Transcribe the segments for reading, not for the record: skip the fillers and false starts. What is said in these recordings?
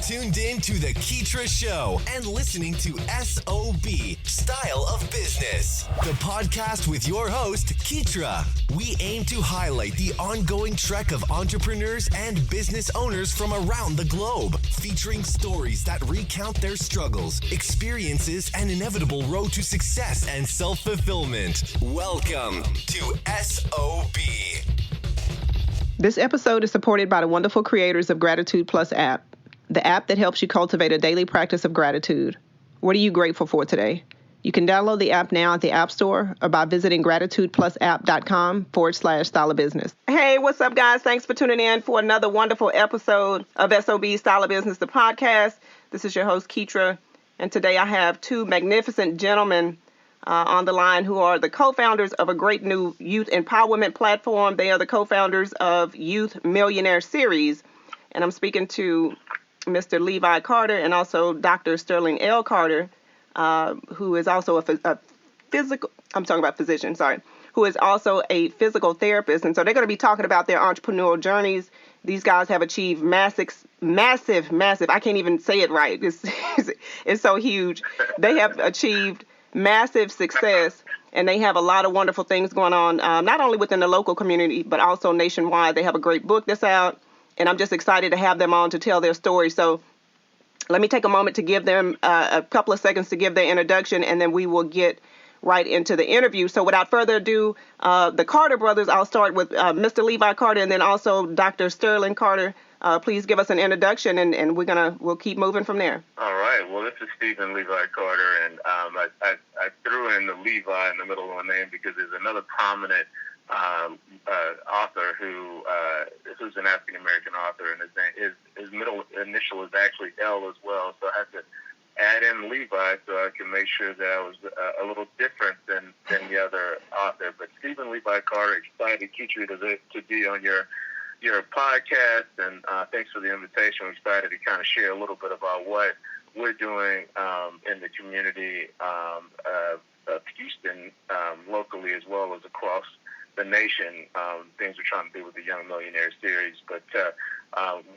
tuned in to the Keetria Show and listening to SOB, Style of Business, the podcast with your host, Keetria. We aim to highlight the ongoing trek of entrepreneurs and business owners from around the globe, featuring stories that recount their struggles, experiences, and inevitable road to success and self-fulfillment. Welcome to SOB. This episode is supported by the wonderful creators of Gratitude Plus app, the app that helps you cultivate a daily practice of gratitude. What are you grateful for today? You can download the app now at the App Store or by visiting gratitudeplusapp.com/style of business. Hey, what's up, guys? Thanks for tuning in for another wonderful episode of SOB Style of Business, the podcast. This is your host, Keetria, and today I have two magnificent gentlemen on the line who are the co-founders of a great new youth empowerment platform. They are the co-founders of Young Millionaire Series, and I'm speaking to Mr. Levi Carter and also Dr. Sterling L. Carter, who is also who is also a physical therapist. And so they're going to be talking about their entrepreneurial journeys. These guys have achieved massive, I can't even say it right. It's so huge. They have achieved massive success, and they have a lot of wonderful things going on, not only within the local community, but also nationwide. They have a great book that's out, and I'm just excited to have them on to tell their story. So let me take a moment to give them a couple of seconds to give their introduction, and then we will get right into the interview. So without further ado, the Carter brothers, I'll start with Mr. Levi Carter and then also Dr. Sterling Carter. Please give us an introduction, and we'll keep moving from there. All right. Well, this is Stephen Levi Carter, and I threw in the Levi in the middle of my name because there's another prominent author who's an African American author, and his middle initial is actually L as well. So I had to add in Levi so I can make sure that I was a little different than the other author. But Stephen Levi Carter, excited Keetria to be on your podcast, and thanks for the invitation. We're excited to kind of share a little bit about what we're doing in the community of Houston, locally as well as across the nation, things we're trying to do with the Young Millionaire Series. But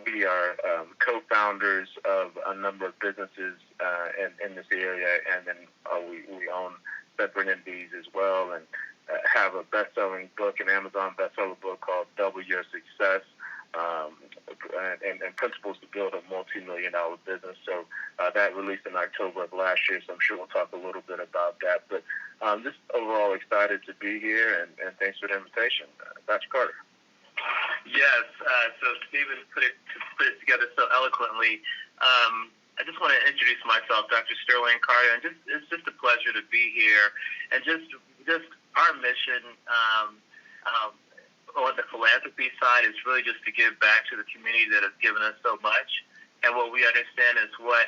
we are co-founders of a number of businesses in this area, and then we own separate entities as well, and have a best-selling book, an Amazon bestseller book called Double Your Success, and Principles to Build a Multi-Million-Dollar Business. So that released in October of last year, so I'm sure we'll talk a little bit about that. But just overall excited to be here, and thanks for the invitation. Dr. Carter. Yes, so Stephen put it together so eloquently. I just want to introduce myself, Dr. Sterling Carter, and it's just a pleasure to be here. And just our mission on the philanthropy side is really just to give back to the community that has given us so much. And what we understand is what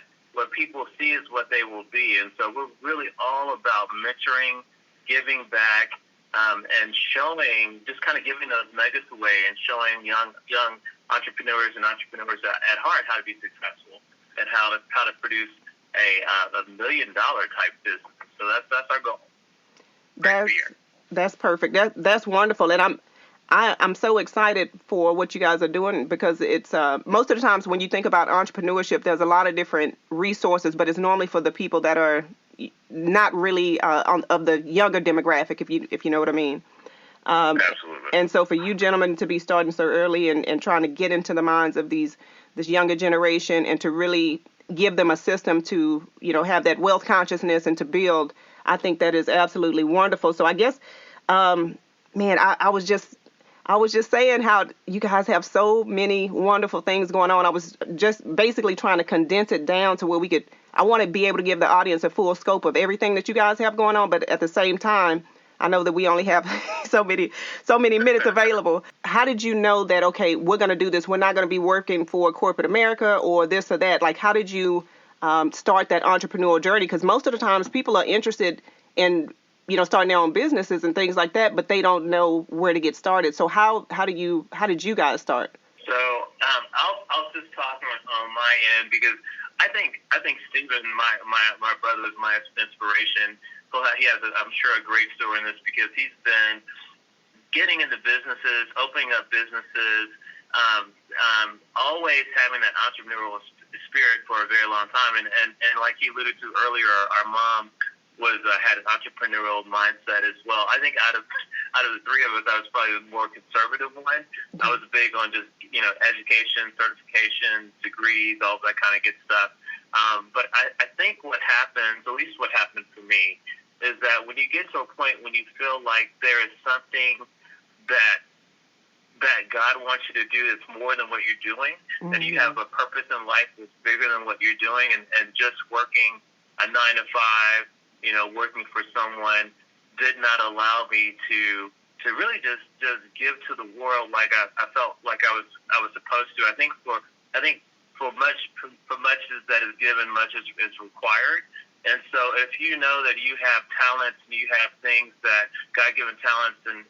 people see is what they will be. And so we're really all about mentoring, giving back, and showing, just kind of giving those nuggets away and showing young entrepreneurs and entrepreneurs at heart how to be successful and how to produce a $1 million type business. So that's our goal. That's perfect. That's wonderful, and I'm so excited for what you guys are doing, because it's most of the times when you think about entrepreneurship, there's a lot of different resources, but it's normally for the people that are not really of the younger demographic, if you know what I mean. Absolutely. And so for you gentlemen to be starting so early and trying to get into the minds of this younger generation and to really give them a system to, have that wealth consciousness and to build, I think that is absolutely wonderful. So I guess, I was just saying how you guys have so many wonderful things going on. I was just basically trying to condense it down to where I want to be able to give the audience a full scope of everything that you guys have going on. But at the same time, I know that we only have so many minutes available. How did you know that, okay, we're going to do this? We're not going to be working for corporate America or this or that. Like, how did you start that entrepreneurial journey? Because most of the times people are interested in, starting their own businesses and things like that, but they don't know where to get started. So how did you guys start? So I'll just talk on my end, because I think Stephen, my brother, is my inspiration. So he has, I'm sure, a great story in this, because he's been getting into businesses, opening up businesses, always having that entrepreneurial spirit for a very long time. And like you alluded to earlier, our mom had an entrepreneurial mindset as well. I think out of the three of us, I was probably the more conservative one. I was big on just, education, certification, degrees, all that kind of good stuff. But I think what happens, at least what happened for me, is that when you get to a point when you feel like there is something that God wants you to do that's more than what you're doing, that you have a purpose in life that's bigger than what you're doing, and just working a 9 to 5, working for someone did not allow me to really just give to the world like I felt like I was supposed to. I think for much that is given, much is required. And so if you know that you have talents and you have things that God-given talents and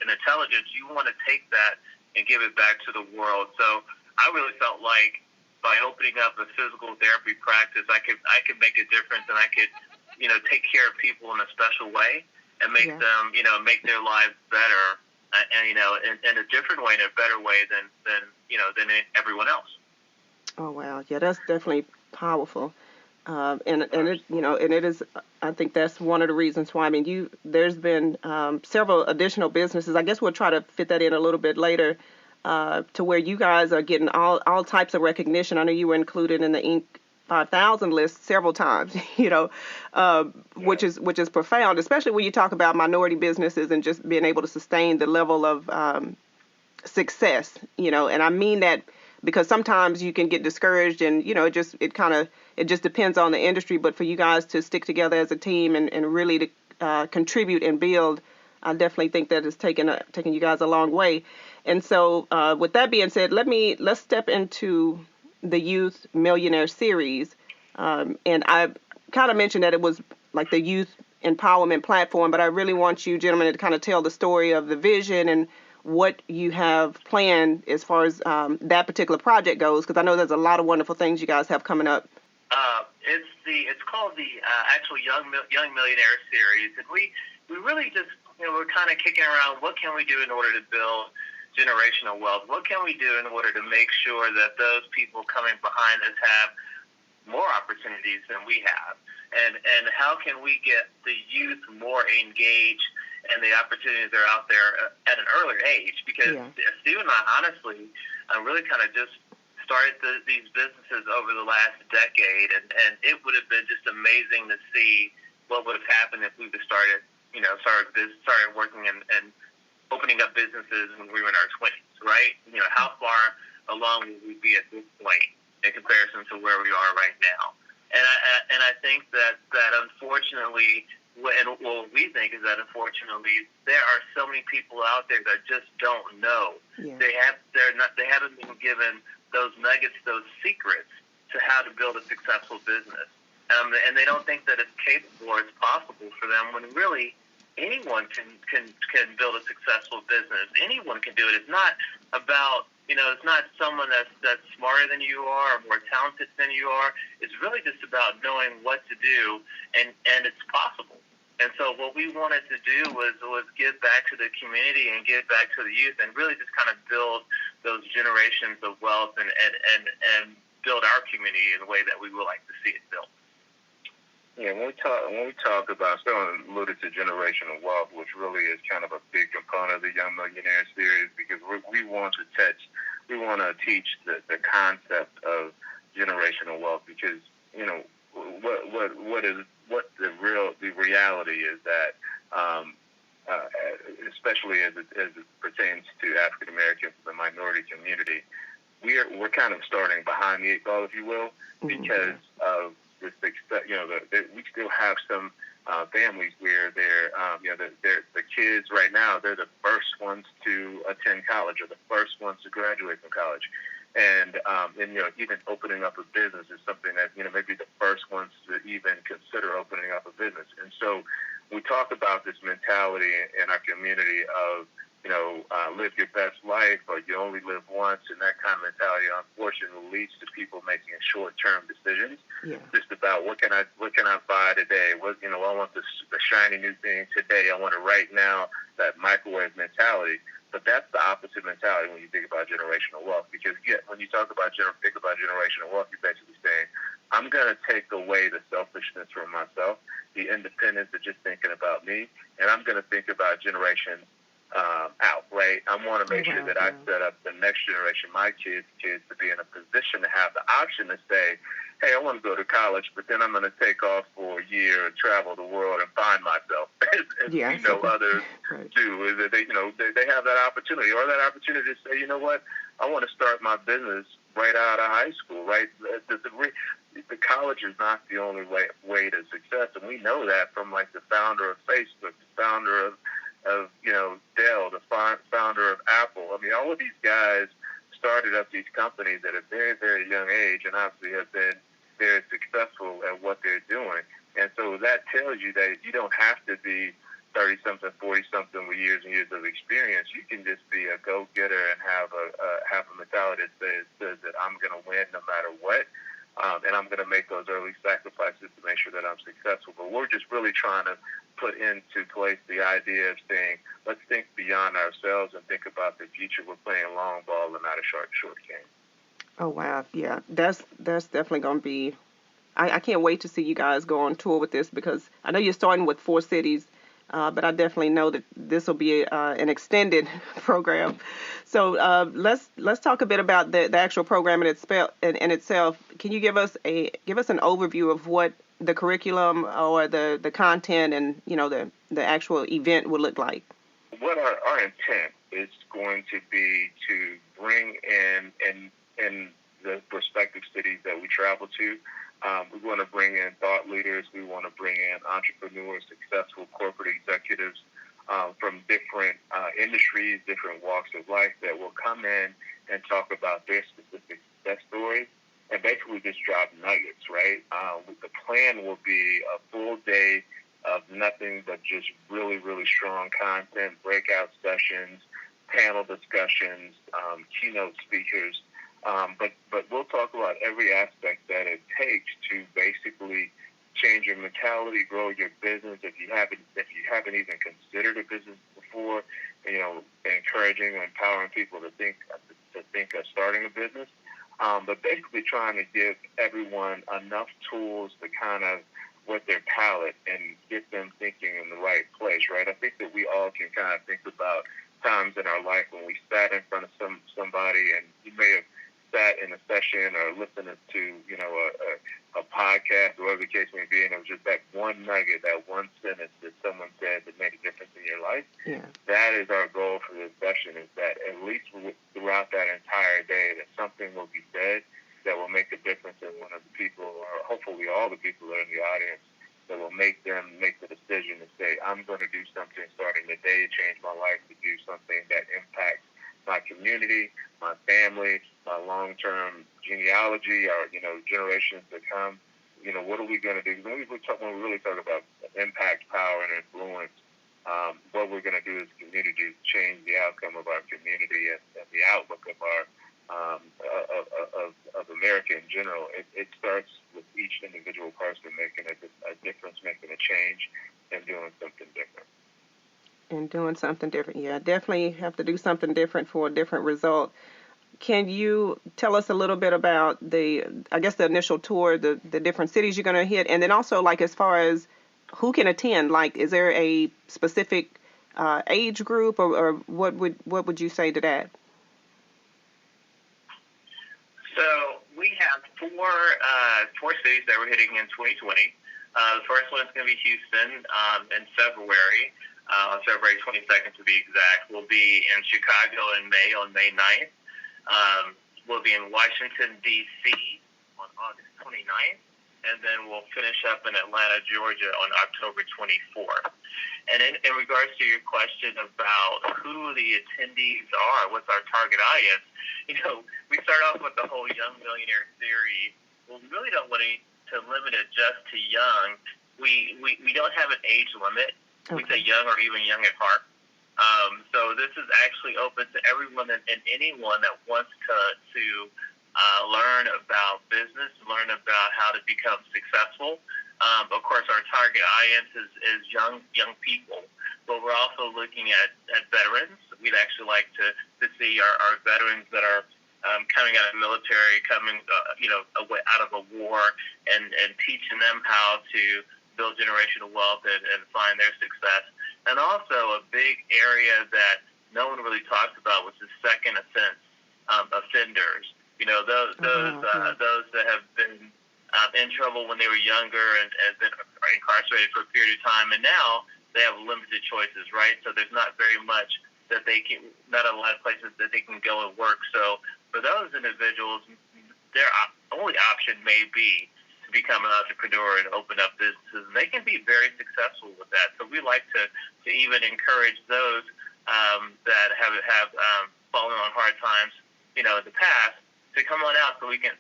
intelligence, you want to take that and give it back to the world. So I really felt like by opening up a physical therapy practice, I could make a difference, and I could, take care of people in a special way and make them, make their lives better, and in a different way, in a better way than everyone else. Oh wow, yeah, that's definitely powerful. And it is, I think that's one of the reasons why. I mean, there's been several additional businesses. I guess we'll try to fit that in a little bit later, to where you guys are getting all types of recognition. I know you were included in the Inc. 5,000 list several times, which is profound, especially when you talk about minority businesses and just being able to sustain the level of success, and I mean that because sometimes you can get discouraged, and it just depends on the industry. But for you guys to stick together as a team and really to contribute and build, I definitely think that has taken you guys a long way. And so with that being said, let's step into the Youth Millionaire Series. And I kind of mentioned that it was like the youth empowerment platform, but I really want you gentlemen to kind of tell the story of the vision and what you have planned as far as that particular project goes, because I know there's a lot of wonderful things you guys have coming up. It's called the actual Young Millionaire Series, and we really just we're kind of kicking around what can we do in order to build generational wealth? What can we do in order to make sure that those people coming behind us have more opportunities than we have, and how can we get the youth more engaged and the opportunities that are out there at an earlier age? Because Steve and I, honestly, really kind of just started these businesses over the last decade, and it would have been just amazing to see what would have happened if we started working and opening up businesses when we were in our 20s, right? How far along would we be at this point in comparison to where we are right now? And I think that unfortunately, and what we think is that unfortunately there are so many people out there that just don't know. Yeah. They haven't been given those nuggets, those secrets to how to build a successful business, and they don't think that it's capable or it's possible for them, when really anyone can build a successful business. Anyone can do it. It's not about it's not someone that's smarter than you are or more talented than you are. It's really just about knowing what to do, and it's possible. And so what we wanted to do was give back to the community and give back to the youth, and really just kind of build those generations of wealth and build our community in the way that we would like to see it built. Yeah, when we talk about, Stephen alluded to generational wealth, which really is kind of a big component of the Young Millionaire Series, because we want to teach the concept of generational wealth, because what the reality is that, especially as it pertains to African Americans, the minority community, we're kind of starting behind the eight ball, if you will, because of this. We still have some families where the kids right now, they're the first ones to attend college or the first ones to graduate from college. And even opening up a business is something that, maybe the first ones to even consider opening up a business. And so we talk about this mentality in our community of, live your best life, or you only live once, and that kind of mentality, unfortunately, leads to people making short-term decisions. Yeah. Just about what can I buy today? I want the shiny new thing today. I want it right now. That microwave mentality. But that's the opposite mentality when you think about generational wealth, because when you think about generational wealth, you're basically saying, I'm going to take away the selfishness from myself, the independence of just thinking about me, and I'm going to think about generation out, right? I want to make sure that I set up the next generation, my kids, to be in a position to have the option to say, hey, I want to go to college, but then I'm going to take off for a year and travel the world and find myself, as we know others do. Is that they have that opportunity, or that opportunity to say, you know what, I want to start my business right out of high school, right? The college is not the only way to success, and we know that from like the founder of Facebook, the founder of Dell, the founder of Apple. I mean, all of these guys started up these companies at a very, very young age, and obviously have been very successful at what they're doing. And so that tells you that you don't have to be 30-something, 40-something with years and years of experience. You can just be a go-getter and have a mentality that says that I'm going to win no matter what, and I'm going to make those early sacrifices to make sure that I'm successful. But we're just really trying to put into place the idea of saying, let's think beyond ourselves and think about the future. We're playing long ball and not a short game. Oh, wow. Yeah, that's definitely going to be, I can't wait to see you guys go on tour with this, because I know you're starting with 4 cities, but I definitely know that this will be an extended program. So let's talk a bit about the actual program in itself. Can you give us an overview of what the curriculum or the content and the actual event would look like? What our intent is going to be to bring in the respective cities that we travel to. We want to bring in thought leaders. We want to bring in entrepreneurs, successful corporate executives from different industries, different walks of life, that will come in and talk about their specific success stories and basically just drop nuggets, right? The plan will be a full day of nothing but just really, really strong content, breakout sessions, panel discussions, keynote speakers. But we'll talk about every aspect that it takes to basically change your mentality, grow your business. If you haven't even considered a business before, encouraging and empowering people to think of starting a business. But basically trying to give everyone enough tools to kind of whet their palate and get them thinking in the right place, right? I think that we all can kind of think about times in our life when we sat in front of somebody, and you may have sat in a session or listened to, a podcast or whatever the case may be, and it was just that one nugget, that one sentence that someone said that made a difference in your life. Yeah. That is our goal for this session, is that at least throughout that entire day that something will be said that will make a difference in one of the people, or hopefully all the people that are in the audience, that will make them make the decision to say, I'm going to do something starting today to change my life, to do something that impacts my community, my family, my long-term genealogy, or generations to come. What are we going to do? When we really talk about impact, power, and influence, what we're going to do as a community is change the outcome of our community and the outlook of our of America in general. It starts with each individual person making a difference, making a change, and doing something different. And doing something different. Yeah, definitely have to do something different for a different result. Can you tell us a little bit about the initial tour, the different cities you're going to hit, and then also, like, as far as who can attend, like, is there a specific age group, or what would you say to that? So we have four cities that we're hitting in 2020. The first one is going to be Houston in February. On February 22nd to be exact. We'll be in Chicago in May, on May 9th. We'll be in Washington, D.C. on August 29th. And then we'll finish up in Atlanta, Georgia on October 24th. And in regards to your question about who the attendees are, what's our target audience, we start off with the whole Young Millionaire Series. We really don't want to limit it just to young. We don't have an age limit. Okay. We say young or even young at heart. So this is actually open to everyone and anyone that wants to learn about business, learn about how to become successful. Of course, our target audience is young people, but we're also looking at veterans. We'd actually like to see our veterans that are coming out of the military, coming out of a war, and teaching them how to build generational wealth and find their success. And also a big area that no one really talks about, which is second offenders. Those that have been in trouble when they were younger and been incarcerated for a period of time, and now they have limited choices, right? So there's not very much that not a lot of places that they can go and work. So for those individuals, their only option may be to become an entrepreneur and open up businesses, and they can be very successful with that. So we like to even encourage those that have fallen on hard times, in the past, to come on out so they can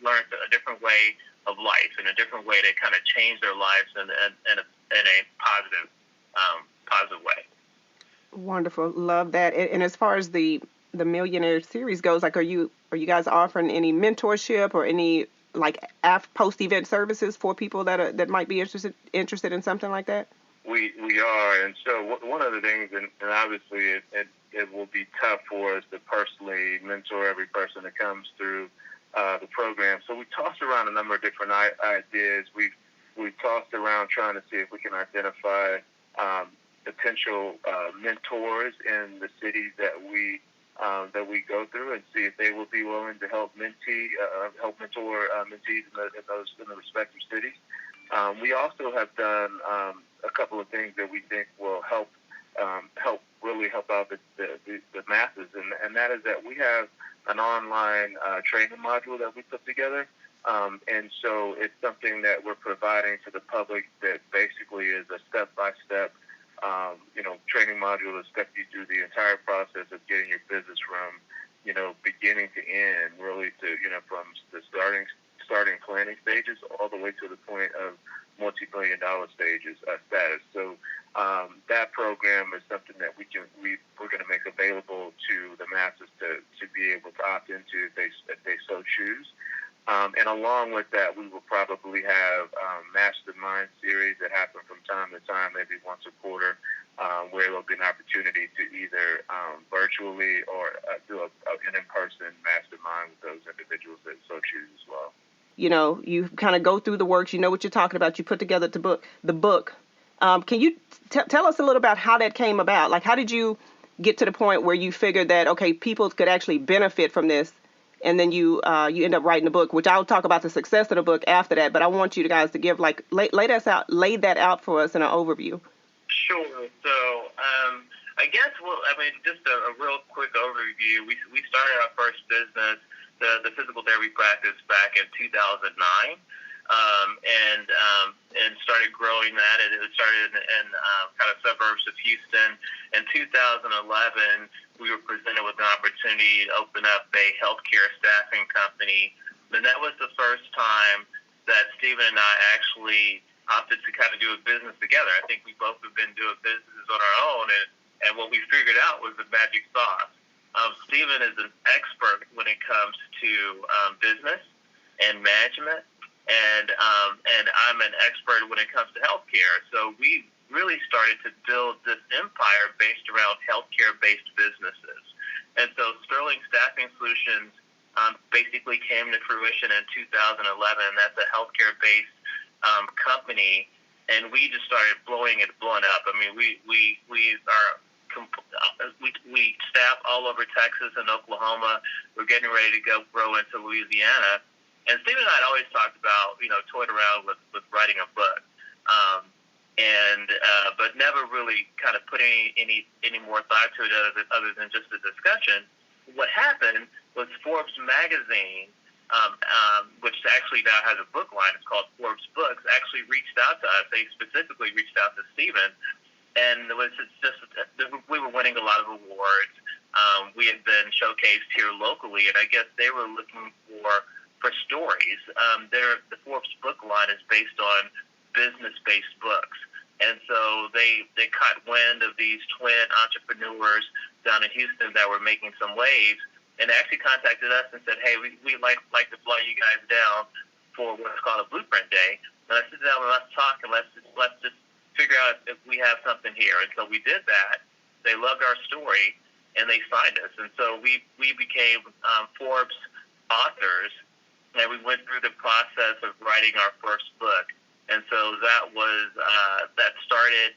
learn a different way of life and a different way to kind of change their lives in a positive way. Wonderful, love that. And as far as the Millionaire Series goes, like, are you guys offering any mentorship or any post event services for people that might be interested in something like that? We are, and so one of the things, and obviously it will be tough for us to personally mentor every person that comes through the program. So we tossed around a number of different ideas. We've tossed around trying to see if we can identify potential mentors in the cities that we go through, and see if they will be willing to help mentor mentees in the respective cities. We also have done a couple of things that we think will help out the masses, and that is that we have an online training module that we put together, and so it's something that we're providing to the public that basically is a step-by-step training module that steps you through the entire process of getting your business from beginning to end, really to from the starting planning stages all the way to the point of multi-billion-dollar status. So that program is something that we're going to make available to the masses to be able to opt into if they so choose. And along with that, we will probably have mastermind series that happen from time to time, maybe once a quarter, where there'll be an opportunity to either virtually or do an in-person mastermind with those individuals that so choose as well. You kind of go through the works. You know what you're talking about. You put together the book. Can you tell us a little about how that came about? Like, how did you get to the point where you figured that, okay, people could actually benefit from this, and then you end up writing the book, which I'll talk about the success of the book after that. But I want you guys to give lay that out for us in an overview. Sure. So I guess just a real quick overview. We started our first business, the physical therapy practice, back in 2009, and started growing that. It started in kind of suburbs of Houston. In 2011, we were presented with an opportunity to open up a healthcare staffing company, and that was the first time that Stephen and I actually opted to kind of do a business together. I think we both have been doing businesses on our own, and what we figured out was the magic sauce. Stephen is an expert when it comes to business and management, and I'm an expert when it comes to healthcare. So we really started to build this empire based around healthcare-based businesses. And so Sterling Staffing Solutions basically came to fruition in 2011. That's a healthcare-based company, and we just started blowing up. I mean, we staff all over Texas and Oklahoma. We're getting ready to grow into Louisiana. And Steve and I had always talked about, toyed around with writing a book, but never really kind of put any more thought to it other than just a discussion. What happened was Forbes magazine, which actually now has a book line, it's called Forbes Books, actually reached out to us. They specifically reached out to Stephen, and we were winning a lot of awards. We had been showcased here locally, and I guess they were looking for stories. The Forbes book line is based on business-based books, and so they caught wind of these twin entrepreneurs down in Houston that were making some waves, and they actually contacted us and said, "Hey, we'd like to fly you guys down for what's called a Blueprint Day." And I said to them, "Let's talk and let's just figure out if we have something here." And so we did that. they loved our story, and they signed us. And so we became Forbes authors, and we went through the process of writing our first book. And so that was that started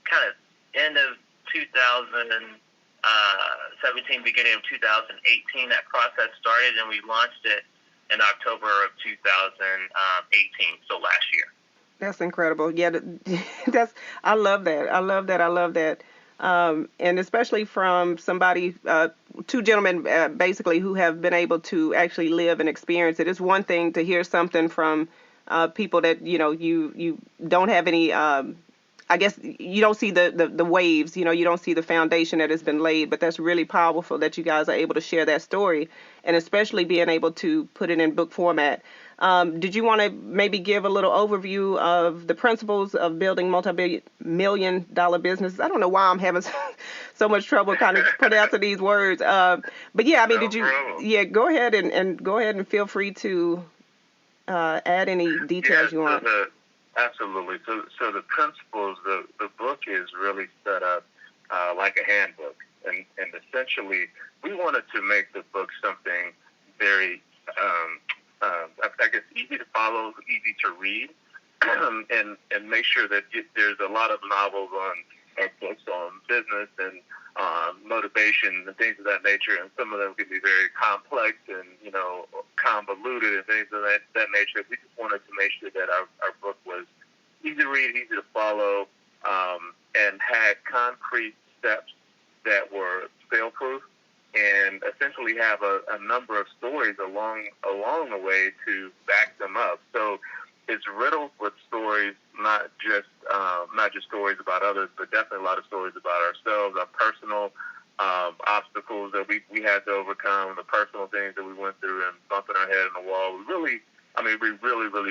kind of end of 2017, beginning of 2018. That process started, and we launched it in October of 2018, so last year. That's incredible. Yeah, I love that. I love that. I love that. And especially from somebody, two gentlemen, basically, who have been able to actually live and experience it. It's one thing to hear something from people that, you don't have any, I guess you don't see the waves, you don't see the foundation that has been laid, but that's really powerful that you guys are able to share that story, and especially being able to put it in book format. Did you want to maybe give a little overview of the principles of building multi-million-dollar businesses? I don't know why I'm having so much trouble kind of pronouncing these words. But yeah, I mean, go ahead and go ahead and feel free to add any details you want. Absolutely. So the principles, the book is really set up like a handbook, and essentially we wanted to make the book something very I guess easy to follow, easy to read, and make sure that there's a lot of novels or books on business and motivation and things of that nature, and some of them can be very complex and convoluted and things of that nature. We just wanted to make sure that our book was easy to read, easy to follow, and had concrete steps that were fail-proof, and essentially have a number of stories along the way to back them up. So it's riddled with stories, not just stories about others, but definitely a lot of stories about ourselves, our personal obstacles that we had to overcome, the personal things that we went through, and bumping our head on the wall. We really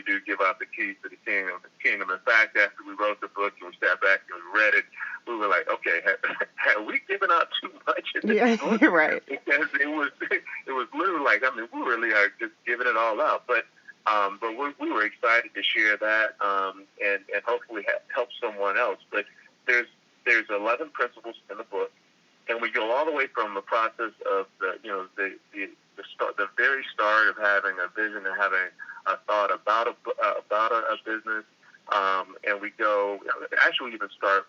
do give out the keys to the kingdom. In fact, after we wrote the book and we sat back and we read it, we were like, okay, have we given out too much in this book? Right. Because it was literally like, we really are just giving it all out. But we were excited to share that and hopefully help someone else. But there's 11 principles in the book, and we go all the way from the process of the very start of having a vision and having a thought about a business, and we go. Actually, we even start.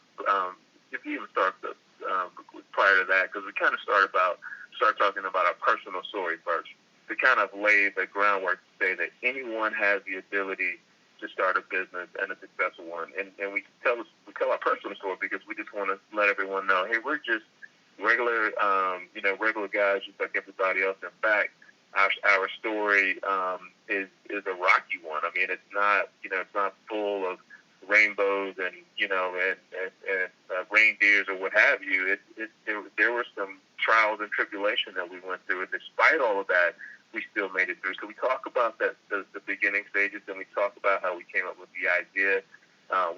If you even start prior to that, because we kind of start talking about our personal story first, to kind of lay the groundwork to say that anyone has the ability to start a business and a successful one, and we tell our personal story because we just want to let everyone know, hey, we're just regular guys just like everybody else. In fact, our story is a rocky one. I mean, it's not full of rainbows and reindeers or what have you. There were some trials and tribulation that we went through, and despite all of that, we still made it through. So we talk about the beginning stages, and we talk about how we came up with the idea.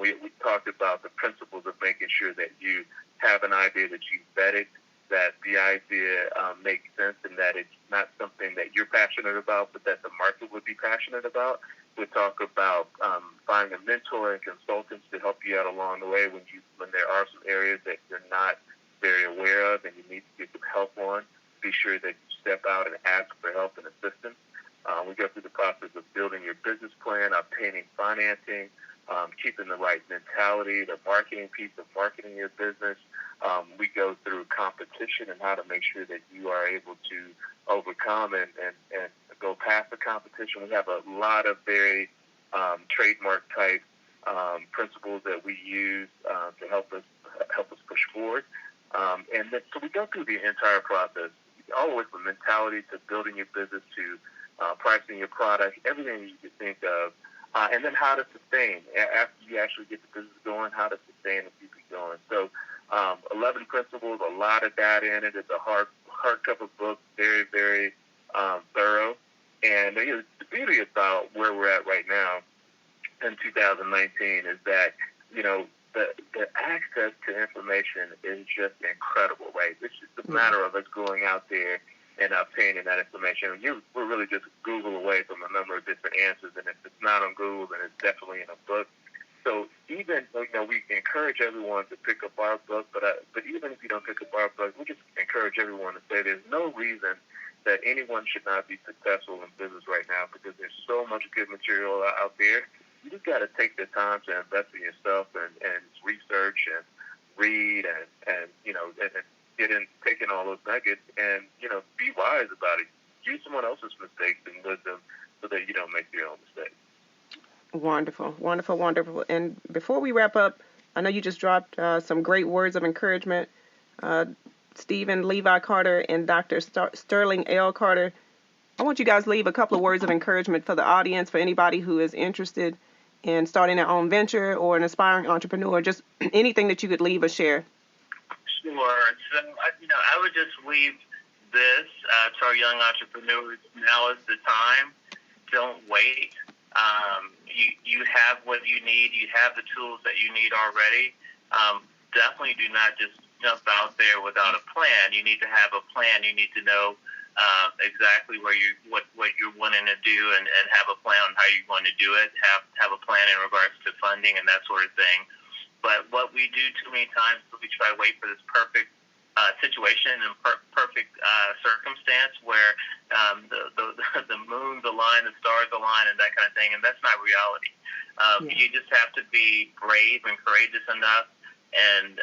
We talked about the principles of making sure that you have an idea that you vetted, that the idea makes sense, and that it's not something that you're passionate about, but that the market would be passionate about. We talk about finding a mentor and consultants to help you out along the way when there are some areas that you're not very aware of and you need to get some help on. Be sure that you step out and ask for help and assistance. We go through the process of building your business plan, obtaining financing, keeping the right mentality, the marketing piece of marketing your business. We go through competition and how to make sure that you are able to overcome and go past the competition. We have a lot of very trademark type principles that we use to help us push forward. So we go through the entire process, all the way from mentality to building your business to pricing your product, everything you can think of, and then how to sustain after you actually get the business going, how to sustain and keep it going. So 11 principles, a lot of data in it. It's a hardcover book, very, very thorough. And the beauty about where we're at right now in 2019 is that, the access to information is just incredible, right? It's just a matter of us going out there and obtaining that information. We're really just Google away from a number of different answers, and if it's not on Google, then it's definitely in a book. So even, we encourage everyone to pick up our book, but even if you don't pick up our book, we just encourage everyone to say there's no reason that anyone should not be successful in business right now, because there's so much good material out there. You just got to take the time to invest in yourself and research and read and take in all those nuggets and, be wise about it. Use someone else's mistakes and wisdom so that you don't make your own mistakes. Wonderful, wonderful, wonderful. And before we wrap up, I know you just dropped some great words of encouragement. Stephen Levi Carter and Dr. Sterling L. Carter, I want you guys to leave a couple of words of encouragement for the audience, for anybody who is interested in starting their own venture or an aspiring entrepreneur, just anything that you could leave or share. Sure. So, I would just leave this to our young entrepreneurs. Now is the time. Don't wait. You have what you need. You have the tools that you need already. Definitely do not just jump out there without a plan. You need to have a plan. You need to know exactly what you're wanting to do and have a plan on how you want to do it. Have a plan in regards to funding and that sort of thing. But what we do too many times is we try to wait for this perfect situation and perfect circumstance where the moon, the line, the stars align, and that kind of thing, and that's not reality. You just have to be brave and courageous enough, and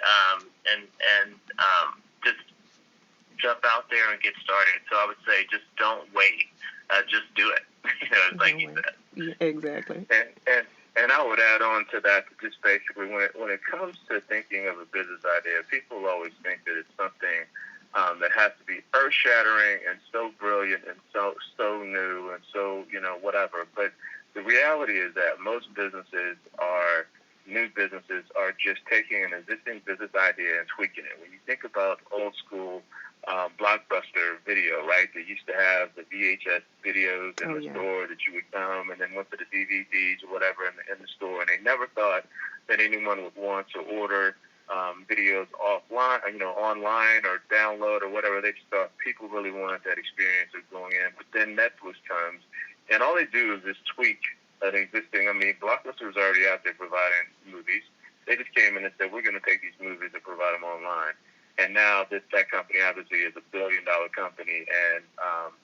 just jump out there and get started. So I would say, just don't wait, just do it. It's like you said. Yeah, exactly. And I would add on to that, just basically, when it comes to thinking of a business idea, people always think that it's something that has to be earth-shattering and so brilliant and so new and so, whatever. But the reality is that most new businesses are just taking an existing business idea and tweaking it. When you think about old school Blockbuster video, right? They used to have the VHS videos in the store that you would come, and then went to the DVDs or whatever in the store, and they never thought that anyone would want to order videos offline, online or download or whatever. They just thought people really wanted that experience of going in. But then Netflix comes, and all they do is just tweak an existing. Blockbuster was already out there providing movies. They just came in and said, we're going to take these movies and provide them online. And now that company obviously is $1 billion company, and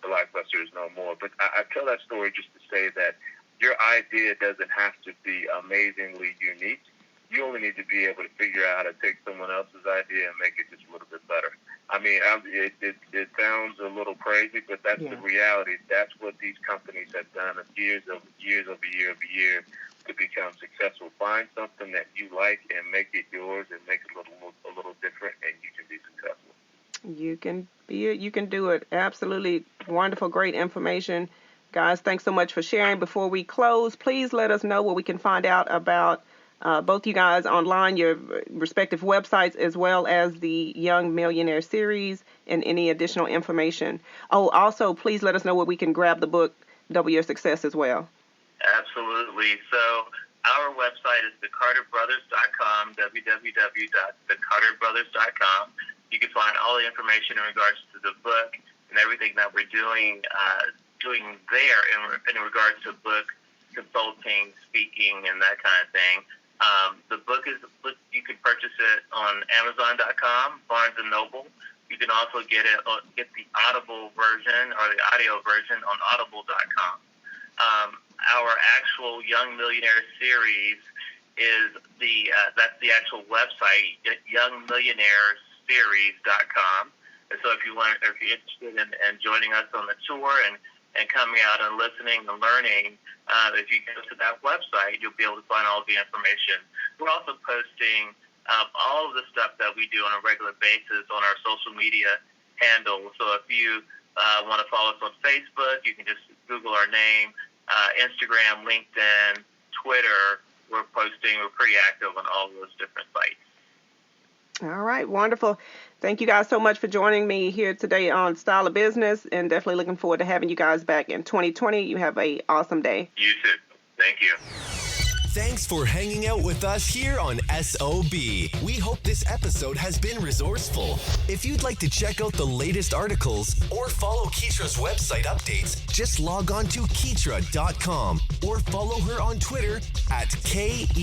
Blockbuster is no more. But I tell that story just to say that your idea doesn't have to be amazingly unique. You only need to be able to figure out how to take someone else's idea and make it just a little bit better. It sounds a little crazy, but that's the reality. That's what these companies have done year over year to become successful. Find something that you like and make it yours, and make it a little different, and you can be successful. You can do it. Absolutely wonderful, great information. Guys, thanks so much for sharing. Before we close, please let us know where we can find out about both you guys online, your respective websites, as well as the Young Millionaire Series and any additional information. Oh, also, please let us know where we can grab the book, Double Your Success, as well. Absolutely. So our website is thecarterbrothers.com, www.thecarterbrothers.com. You can find all the information in regards to the book and everything that we're doing there in regards to book consulting, speaking, and that kind of thing. The book you can purchase it on Amazon.com, Barnes & Noble. You can also get the Audible version or the audio version on Audible.com. Our actual Young Millionaire Series is that's the actual website, youngmillionaireseries.com. And so if you're interested in joining us on the tour and coming out and listening and learning, if you go to that website, you'll be able to find all the information. We're also posting all of the stuff that we do on a regular basis on our social media handles. So if you want to follow us on Facebook, you can just Google our name. Instagram, LinkedIn, Twitter, we're pretty active on all those different sites. All right, wonderful. Thank you guys so much for joining me here today on Style of Business, and definitely looking forward to having you guys back in 2020. You have an awesome day. You too. Thank you. Thanks for hanging out with us here on SOB. We hope this episode has been resourceful. If you'd like to check out the latest articles or follow Keetria's website updates, just log on to Keetria.com or follow her on Twitter at KEETRIA.